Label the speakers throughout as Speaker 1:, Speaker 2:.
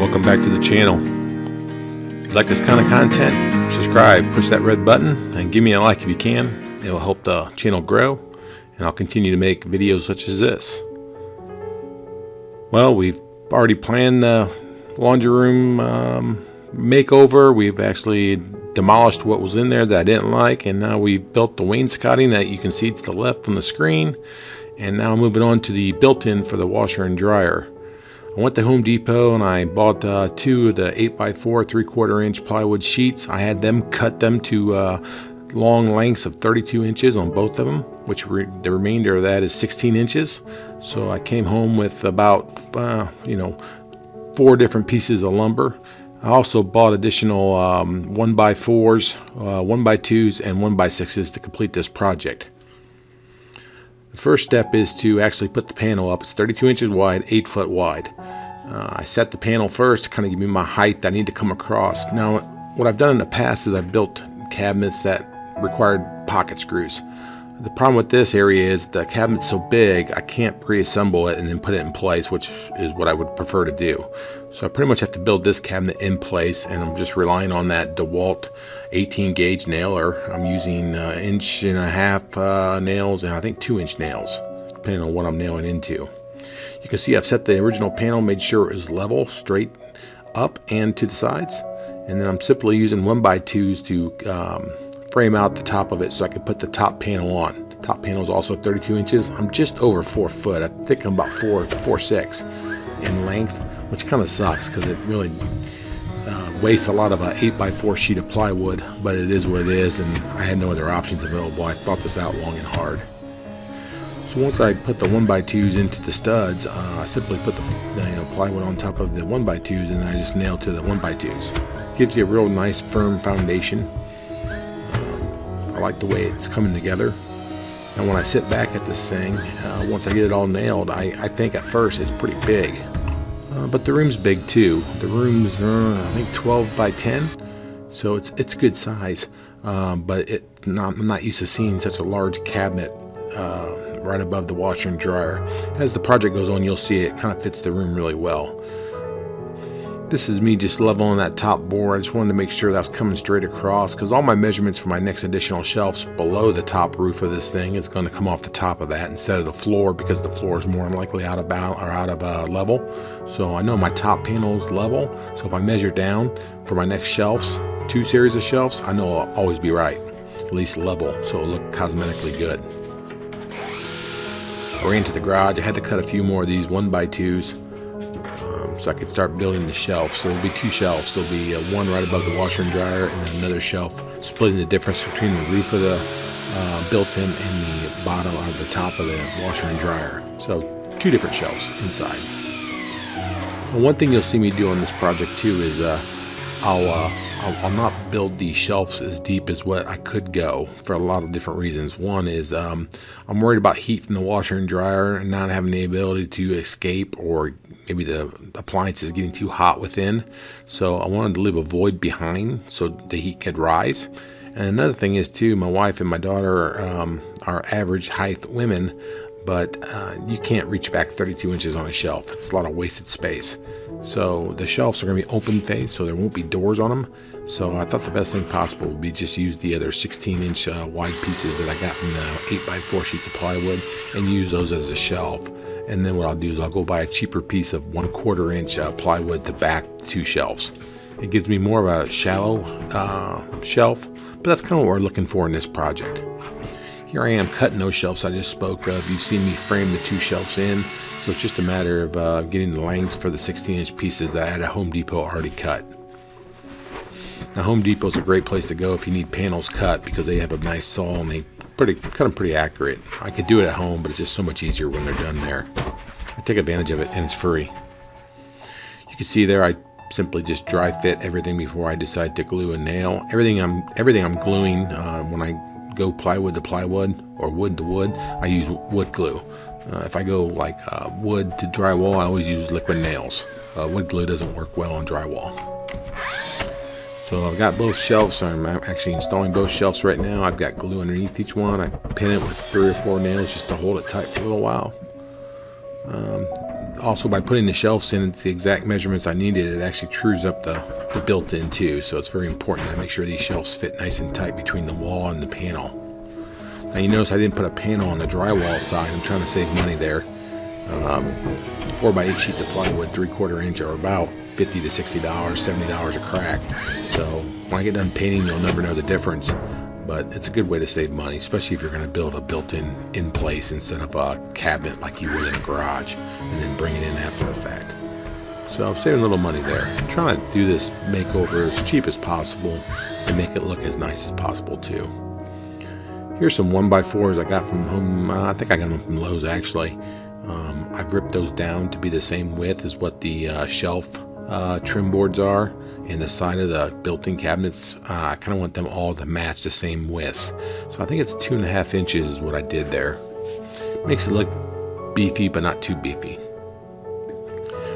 Speaker 1: Welcome back to the channel. If you like this kind of content, subscribe, push that red button, and give me a like if you can. It will help the channel grow, and I'll continue to make videos such as this. Well, we've already planned the laundry room makeover. We've actually demolished what was in there that I didn't like, and now we've built the wainscoting that you can see to the left on the screen. And now moving on to the built-in for the washer and dryer. I went to Home Depot and I bought two of the 8x4 3/4 inch plywood sheets. I had them cut them to long lengths of 32 inches on both of them, which the remainder of that is 16 inches. So I came home with about 4 different pieces of lumber. I also bought additional 1x4s, 1x2s, and 1x6s to complete this project. The first step is to actually put the panel up. It's 32 inches wide, 8 foot wide. I set the panel first to kind of give me my height I need to come across. Now, what I've done in the past is I've built cabinets that required pocket screws. The problem with this area is the cabinet's so big, I can't pre-assemble it and then put it in place, which is what I would prefer to do. So I pretty much have to build this cabinet in place, and I'm just relying on that DeWalt 18 gauge nailer. I'm using 1.5 inch nails and I think 2-inch nails, depending on what I'm nailing into. You can see I've set the original panel, made sure it was level, straight up and to the sides. And then I'm simply using 1x2s to frame out the top of it so I can put the top panel on. The top panel is also 32 inches. I'm just over 4 foot. I think I'm about 4'6" in length, which kind of sucks because it really wastes a lot of an 8x4 sheet of plywood, but it is what it is, and I had no other options available. I thought this out long and hard. So once I put the 1x2s into the studs, I simply put the plywood on top of the 1x2s, and I just nailed to the 1x2s. Gives you a real nice firm foundation. I like the way it's coming together. And when I sit back at this thing, once I get it all nailed, I think at first it's pretty big. But the room's big too. The room's I think 12 by 10, so it's good size. But I'm not used to seeing such a large cabinet right above the washer and dryer. As the project goes on, you'll see it kind of fits the room really well. This is me just leveling that top board. I just wanted to make sure that was coming straight across, because all my measurements for my next additional shelves below the top roof of this thing is going to come off the top of that instead of the floor, because the floor is more than likely out of level. So I know my top panel is level, so if I measure down for my next shelves, 2 series of shelves, I know I'll always be right, at least level, so it'll look cosmetically good. I ran to the garage. I had to cut a few more of these 1x2s. So I could start building the shelf. So there'll be 2 shelves. There'll be one right above the washer and dryer, and then another shelf splitting the difference between the roof of the built-in and the bottom or the top of the washer and dryer. So 2 different shelves inside. And one thing you'll see me do on this project too is I'll not build these shelves as deep as what I could go for a lot of different reasons. One is I'm worried about heat from the washer and dryer and not having the ability to escape, or maybe the appliance is getting too hot within. So I wanted to leave a void behind so the heat could rise. And another thing is too, my wife and my daughter are average height women, but you can't reach back 32 inches on a shelf. It's a lot of wasted space. So the shelves are going to be open face, so there won't be doors on them. So I thought the best thing possible would be just use the other 16-inch wide pieces that I got from the 8x4 sheets of plywood and use those as a shelf. And then what I'll do is I'll go buy a cheaper piece of 1/4 inch plywood to back 2 shelves. It gives me more of a shallow shelf, but that's kind of what we're looking for in this project. Here I am cutting those shelves I just spoke of. You've seen me frame the 2 shelves in, so it's just a matter of getting the lengths for the 16-inch pieces that I had at Home Depot already cut. Now, Home Depot's a great place to go if you need panels cut, because they have a nice saw and they cut them pretty accurate. I could do it at home, but it's just so much easier when they're done there. I take advantage of it, and it's free. You can see there I simply just dry fit everything before I decide to glue and nail. Everything I'm gluing when I go plywood to plywood or wood to wood, I use wood glue. If I go like wood to drywall, I always use liquid nails. Wood glue doesn't work well on drywall. So I've got both shelves. I'm actually installing both shelves right now. I've got glue underneath each one. I pin it with 3 or 4 nails just to hold it tight for a little while. also by putting the shelves in at the exact measurements I needed, it actually trues up the built-in too. So it's very important to make sure these shelves fit nice and tight between the wall and the panel. Now you notice I didn't put a panel on the drywall side. I'm trying to save money there. 4x8 sheets of plywood, 3/4 inch, are about $50 to $60, $70 a crack. So when I get done painting, you'll never know the difference. But it's a good way to save money, especially if you're going to build a built-in in place instead of a cabinet like you would in a garage and then bring it in after the fact. So I'm saving a little money there. I'm trying to do this makeover as cheap as possible and make it look as nice as possible too. Here's some 1x4s I got from home. I think I got them from Lowe's actually. I gripped those down to be the same width as what the shelf trim boards are, and the side of the built-in cabinets, I kind of want them all to match the same width. So I think it's 2.5 inches is what I did there. Makes it look beefy, but not too beefy.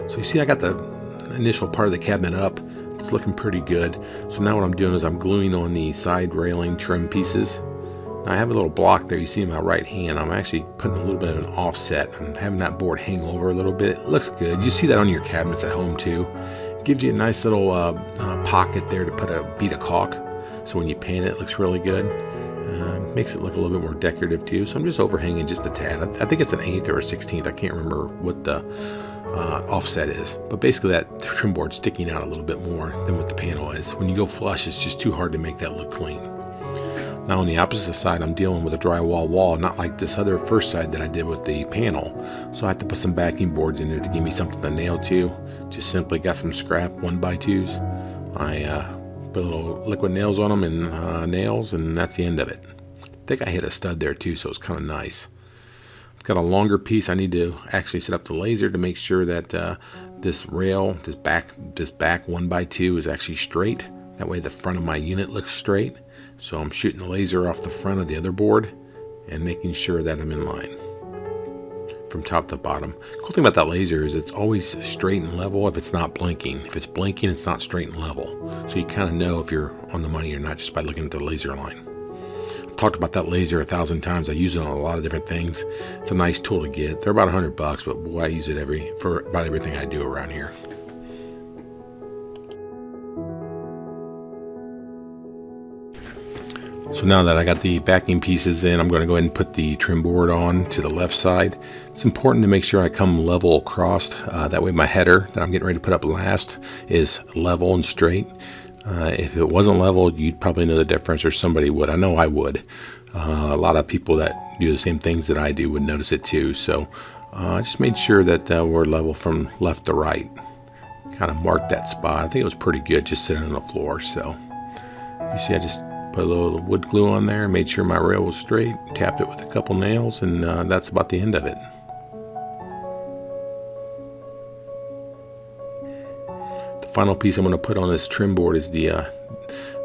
Speaker 1: So you see I got the initial part of the cabinet up. It's looking pretty good. So now what I'm doing is I'm gluing on the side railing trim pieces. Now I have a little block there you see in my right hand. I'm actually putting a little bit of an offset. I'm having that board hang over a little bit. It looks good. You see that on your cabinets at home too. It gives you a nice little pocket there to put a bead of caulk. So when you paint it, it looks really good. Makes it look a little bit more decorative too. So I'm just overhanging just a tad. I think it's an 1/8 or a 16th. I can't remember what the offset is. But basically that trim board's sticking out a little bit more than what the panel is. When you go flush, it's just too hard to make that look clean. Now on the opposite side, I'm dealing with a drywall wall, not like this other first side that I did with the panel. So I have to put some backing boards in there to give me something to nail to. Just simply got some scrap 1x2s. I put a little liquid nails on them and nails, and that's the end of it. I think I hit a stud there too, so it's kind of nice. I've got a longer piece. I need to actually set up the laser to make sure that this rail, this back 1x2 is actually straight. That way the front of my unit looks straight. So I'm shooting the laser off the front of the other board and making sure that I'm in line from top to bottom. Cool thing about that laser is it's always straight and level if it's not blinking. If it's blinking, it's not straight and level. So you kind of know if you're on the money or not just by looking at the laser line. I've talked about that laser 1,000 times. I use it on a lot of different things. It's a nice tool to get. They're about $100, but boy, I use it for about everything I do around here. So now that I got the backing pieces in, I'm going to go ahead and put the trim board on to the left side. It's important to make sure I come level across. That way my header that I'm getting ready to put up last is level and straight. If it wasn't level, you'd probably know the difference, or somebody would. I know I would. A lot of people that do the same things that I do would notice it too. So I just made sure that we're level from left to right. Kind of marked that spot. I think it was pretty good just sitting on the floor. So you see I just put a little wood glue on there, made sure my rail was straight, tapped it with a couple nails, and that's about the end of it. The final piece I'm going to put on this trim board is the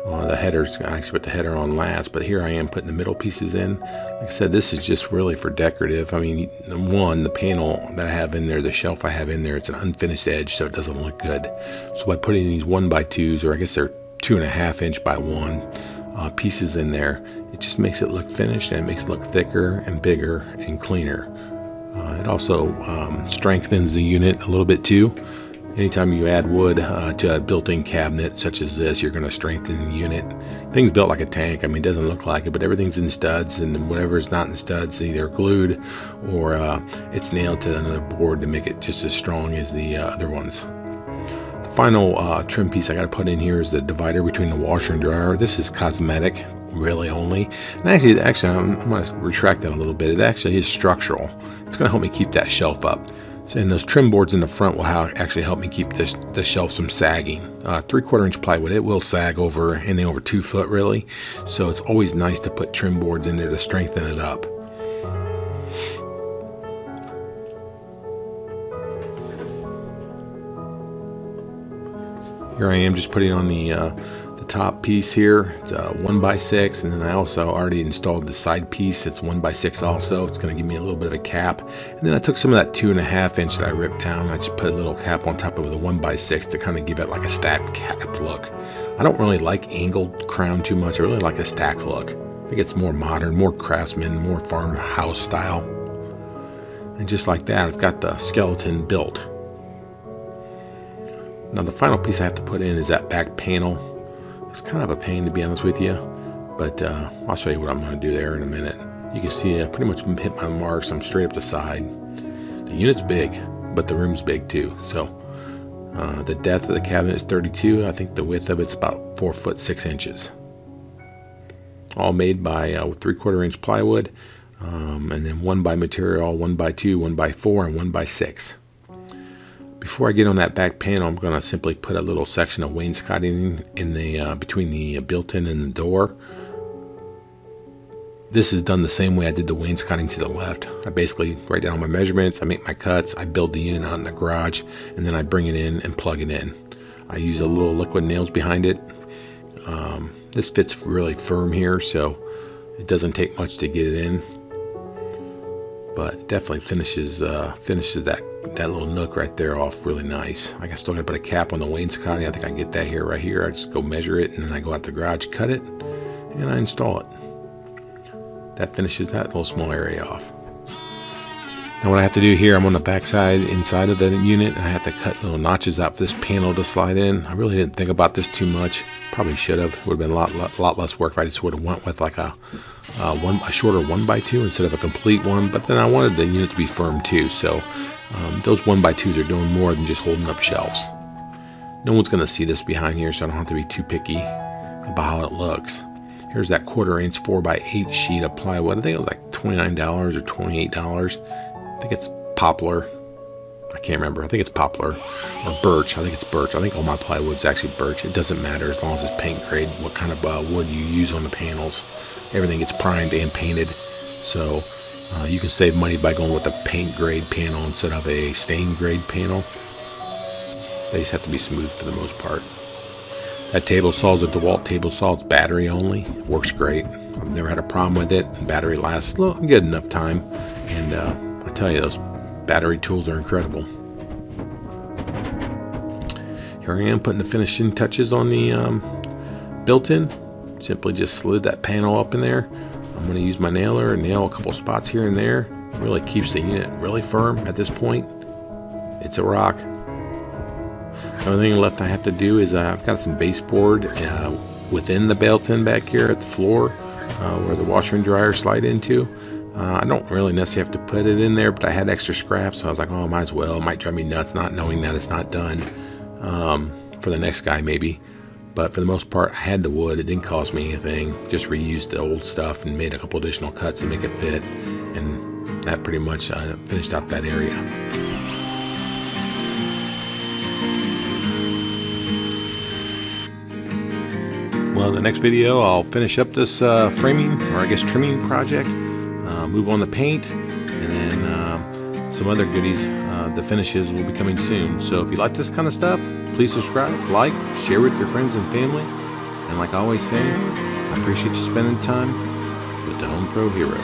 Speaker 1: headers. I actually put the header on last, but here I am putting the middle pieces in. Like I said, this is just really for decorative. I mean, one, the panel that I have in there, the shelf I have in there, it's an unfinished edge, so it doesn't look good. So by putting these 1x2s, or I guess they're 2.5 inch by 1 pieces in there, it just makes it look finished, and it makes it look thicker and bigger and cleaner. It also strengthens the unit a little bit too. Anytime you add wood to a built-in cabinet such as this, you're going to strengthen the unit. Thing's built like a tank. I mean, it doesn't look like it, but everything's in studs, and whatever's not in studs, either glued or it's nailed to another board to make it just as strong as the other ones. The final trim piece I got to put in here is the divider between the washer and dryer. This is cosmetic, really only. And actually, I'm going to retract that a little bit. It actually is structural. It's going to help me keep that shelf up. And those trim boards in the front will actually help me keep the shelves from sagging. 3/4 inch plywood, it will sag over anything over 2 foot really. So it's always nice to put trim boards in there to strengthen it up. Here I am just putting on the top piece here. It's 1x6, and then I also already installed the side piece. It's 1x6 also. It's going to give me a little bit of a cap. And then I took some of that 2.5 inch that I ripped down. I just put a little cap on top of the 1x6 to kind of give it like a stacked cap look. I don't really like angled crown too much. I really like a stack look. I think it's more modern, more craftsman, more farmhouse style. And just like that, I've got the skeleton built. Now the final piece I have to put in is that back panel. It's kind of a pain, to be honest with you, but I'll show you what I'm going to do there in a minute. You can see I pretty much hit my marks. I'm straight up the side. The unit's big, but the room's big too. So the depth of the cabinet is 32. I think the width of it's about 4 foot 6 inches. All made by 3/4 inch plywood, and then 1x material, 1x2, 1x4, and 1x6. Before I get on that back panel, I'm going to simply put a little section of wainscoting in the between the built-in and the door. This is done the same way I did the wainscoting to the left. I basically write down my measurements, I make my cuts, I build the unit out in the garage, and then I bring it in and plug it in. I use a little liquid nails behind it. This fits really firm here, so it doesn't take much to get it in, but it definitely finishes that little nook right there off really nice. I still got to put a cap on the wainscoting. I think I get that here, right here. I just go measure it, and then I go out the garage, cut it, and I install it. That finishes that little small area off. Now what I have to do here, I'm on the back side inside of the unit, and I have to cut little notches out for this panel to slide in. I really didn't think about this too much. Probably should have. Would have been a lot less work if I just would have went with like a shorter 1x2 instead of a complete one. But then I wanted the unit to be firm too, so those 1x2s are doing more than just holding up shelves. No one's going to see this behind here, so I don't have to be too picky about how it looks. Here's that 1/4 inch 4x8 sheet of plywood. I think it was like $29 or $28. I think it's poplar. I can't remember. I think it's poplar or birch. I think it's birch. I think all my plywood's actually birch. It doesn't matter as long as it's paint grade, what kind of wood you use on the panels. Everything gets primed and painted. So you can save money by going with a paint grade panel instead of a stain grade panel. They just have to be smooth for the most part. That table saw is a DeWalt table saw. It's battery only. Works great. I've never had a problem with it. Battery lasts a good enough time. And I tell you, those battery tools are incredible. Here I am putting the finishing touches on the built-in. Simply just slid that panel up in there. I'm going to use my nailer and nail a couple spots here and there. It really keeps the unit really firm at this point. It's a rock. The only thing left I have to do is I've got some baseboard within the built-in back here at the floor where the washer and dryer slide into. I don't really necessarily have to put it in there, but I had extra scraps, so I was like, oh, I might as well. It might drive me nuts not knowing that it's not done for the next guy maybe. But for the most part, I had the wood. It didn't cost me anything. Just reused the old stuff and made a couple additional cuts to make it fit. And that pretty much finished out that area. Well, in the next video, I'll finish up this framing, or I guess trimming project. Move on the paint, and then some other goodies. The finishes will be coming soon. So if you like this kind of stuff, please subscribe, like, share with your friends and family. And like I always say, I appreciate you spending time with the Home Pro Hero.